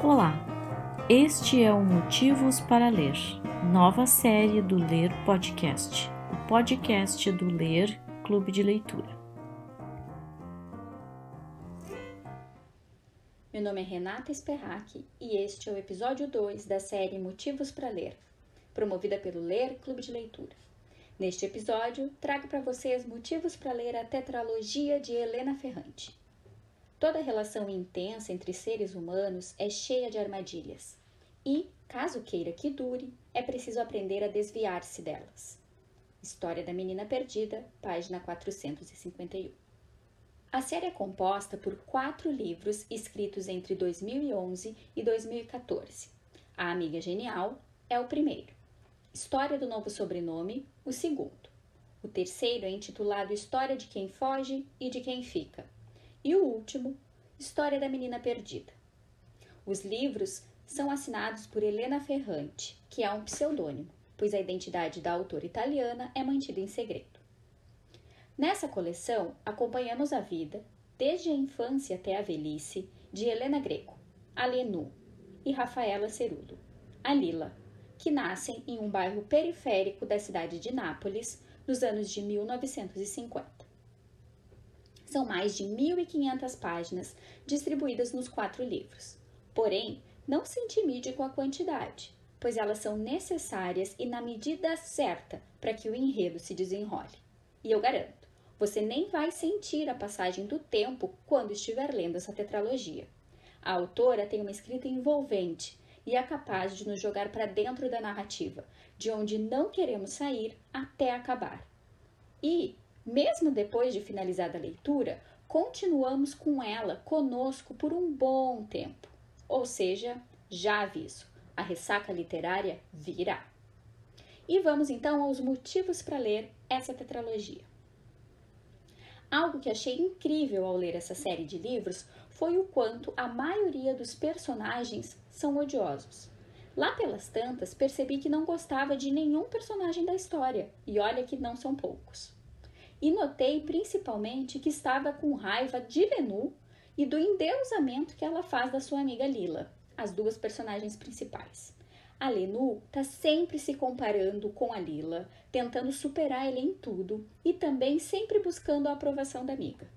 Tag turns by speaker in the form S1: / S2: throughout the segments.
S1: Olá, este é o Motivos para Ler, nova série do Ler Podcast, o podcast do Ler Clube de Leitura.
S2: Meu nome é Renata Sperrack e este é o episódio 2 da série Motivos para Ler, promovida pelo Ler Clube de Leitura. Neste episódio, trago para vocês motivos para ler a tetralogia de Helena Ferrante. Toda relação intensa entre seres humanos é cheia de armadilhas e, caso queira que dure, é preciso aprender a desviar-se delas. História da Menina Perdida, página 451. A série é composta por 4 livros escritos entre 2011 e 2014. A Amiga Genial é o primeiro. História do Novo Sobrenome, o segundo. O terceiro é intitulado História de Quem Foge e de Quem Fica. E o último, História da Menina Perdida. Os livros são assinados por Helena Ferrante, que é um pseudônimo, pois a identidade da autora italiana é mantida em segredo. Nessa coleção, acompanhamos a vida, desde a infância até a velhice, de Helena Greco, a Lenu, e Rafaela Cerulo, a Lila, que nascem em um bairro periférico da cidade de Nápoles, nos anos de 1950. São mais de 1.500 páginas distribuídas nos 4 livros. Porém, não se intimide com a quantidade, pois elas são necessárias e na medida certa para que o enredo se desenrole. E eu garanto, você nem vai sentir a passagem do tempo quando estiver lendo essa tetralogia. A autora tem uma escrita envolvente e é capaz de nos jogar para dentro da narrativa, de onde não queremos sair até acabar. E, mesmo depois de finalizada a leitura, continuamos com ela conosco por um bom tempo. Ou seja, já aviso, a ressaca literária virá. E vamos então aos motivos para ler essa tetralogia. Algo que achei incrível ao ler essa série de livros foi o quanto a maioria dos personagens são odiosos. Lá pelas tantas, percebi que não gostava de nenhum personagem da história, e olha que não são poucos. E notei principalmente que estava com raiva de Lenu e do endeusamento que ela faz da sua amiga Lila, as duas personagens principais. A Lenu está sempre se comparando com a Lila, tentando superar ele em tudo e também sempre buscando a aprovação da amiga.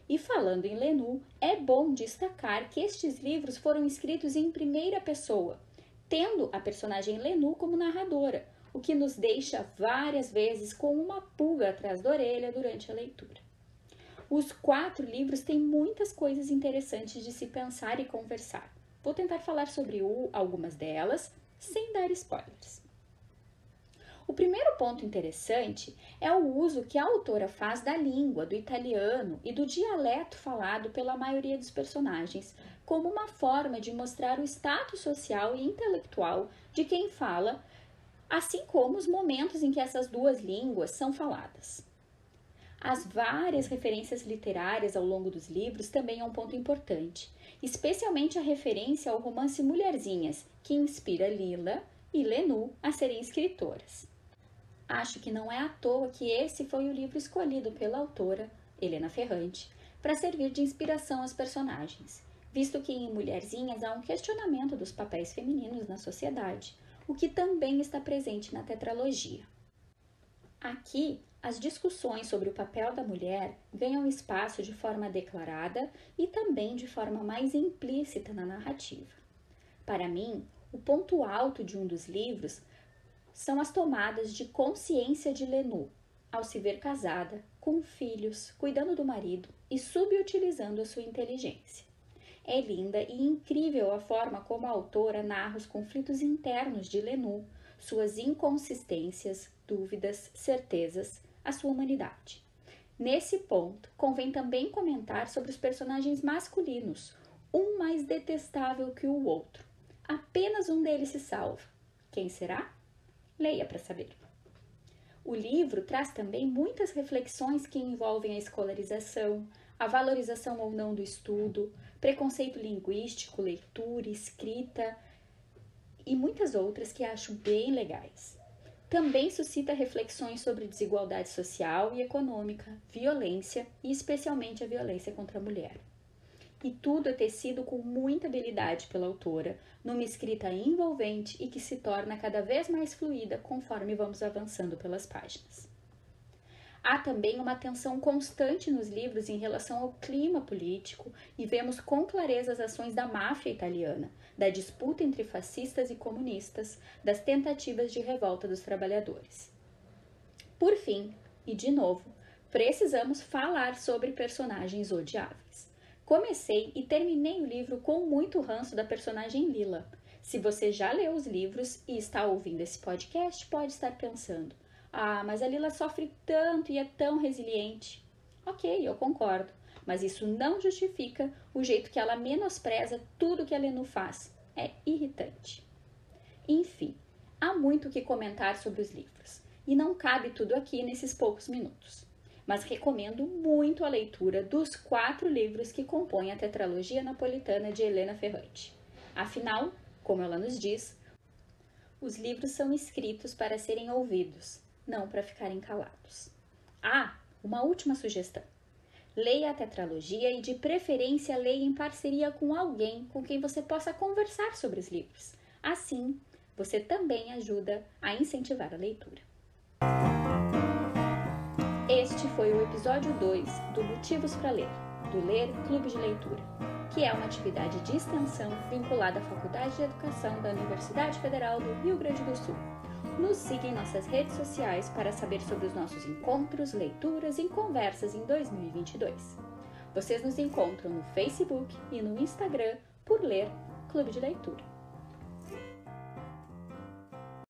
S2: E falando em Lenu, é bom destacar que estes livros foram escritos em primeira pessoa, tendo a personagem Lenu como narradora, o que nos deixa várias vezes com uma pulga atrás da orelha durante a leitura. Os 4 livros têm muitas coisas interessantes de se pensar e conversar. Vou tentar falar sobre algumas delas, sem dar spoilers. O primeiro ponto interessante é o uso que a autora faz da língua, do italiano e do dialeto falado pela maioria dos personagens, como uma forma de mostrar o status social e intelectual de quem fala, assim como os momentos em que essas duas línguas são faladas. As várias referências literárias ao longo dos livros também é um ponto importante, especialmente a referência ao romance Mulherzinhas, que inspira Lila e Lenu a serem escritoras. Acho que não é à toa que esse foi o livro escolhido pela autora, Helena Ferrante, para servir de inspiração às personagens, visto que em Mulherzinhas há um questionamento dos papéis femininos na sociedade, o que também está presente na tetralogia. Aqui, as discussões sobre o papel da mulher ganham espaço de forma declarada e também de forma mais implícita na narrativa. Para mim, o ponto alto de um dos livros são as tomadas de consciência de Lenu, ao se ver casada, com filhos, cuidando do marido e subutilizando a sua inteligência. É linda e incrível a forma como a autora narra os conflitos internos de Lenu, suas inconsistências, dúvidas, certezas, a sua humanidade. Nesse ponto, convém também comentar sobre os personagens masculinos, um mais detestável que o outro. Apenas um deles se salva. Quem será? Leia para saber. O livro traz também muitas reflexões que envolvem a escolarização, a valorização ou não do estudo, preconceito linguístico, leitura, escrita e muitas outras que acho bem legais. Também suscita reflexões sobre desigualdade social e econômica, violência e especialmente a violência contra a mulher. E tudo é tecido com muita habilidade pela autora, numa escrita envolvente e que se torna cada vez mais fluida conforme vamos avançando pelas páginas. Há também uma atenção constante nos livros em relação ao clima político e vemos com clareza as ações da máfia italiana, da disputa entre fascistas e comunistas, das tentativas de revolta dos trabalhadores. Por fim, e de novo, precisamos falar sobre personagens odiáveis. Comecei e terminei o livro com muito ranço da personagem Lila. Se você já leu os livros e está ouvindo esse podcast, pode estar pensando: ah, mas a Lila sofre tanto e é tão resiliente. Ok, eu concordo, mas isso não justifica o jeito que ela menospreza tudo que a Lenu faz. É irritante. Enfim, há muito o que comentar sobre os livros, e não cabe tudo aqui nesses poucos minutos. Mas recomendo muito a leitura dos 4 livros que compõem a tetralogia napolitana de Elena Ferrante. Afinal, como ela nos diz, os livros são escritos para serem ouvidos, não para ficarem calados. Ah, uma última sugestão. Leia a tetralogia e, de preferência, leia em parceria com alguém com quem você possa conversar sobre os livros. Assim, você também ajuda a incentivar a leitura. Este foi o episódio 2 do Motivos para Ler, do Ler Clube de Leitura, que é uma atividade de extensão vinculada à Faculdade de Educação da Universidade Federal do Rio Grande do Sul. Nos siga em nossas redes sociais para saber sobre os nossos encontros, leituras e conversas em 2022. Vocês nos encontram no Facebook e no Instagram por Ler Clube de Leitura.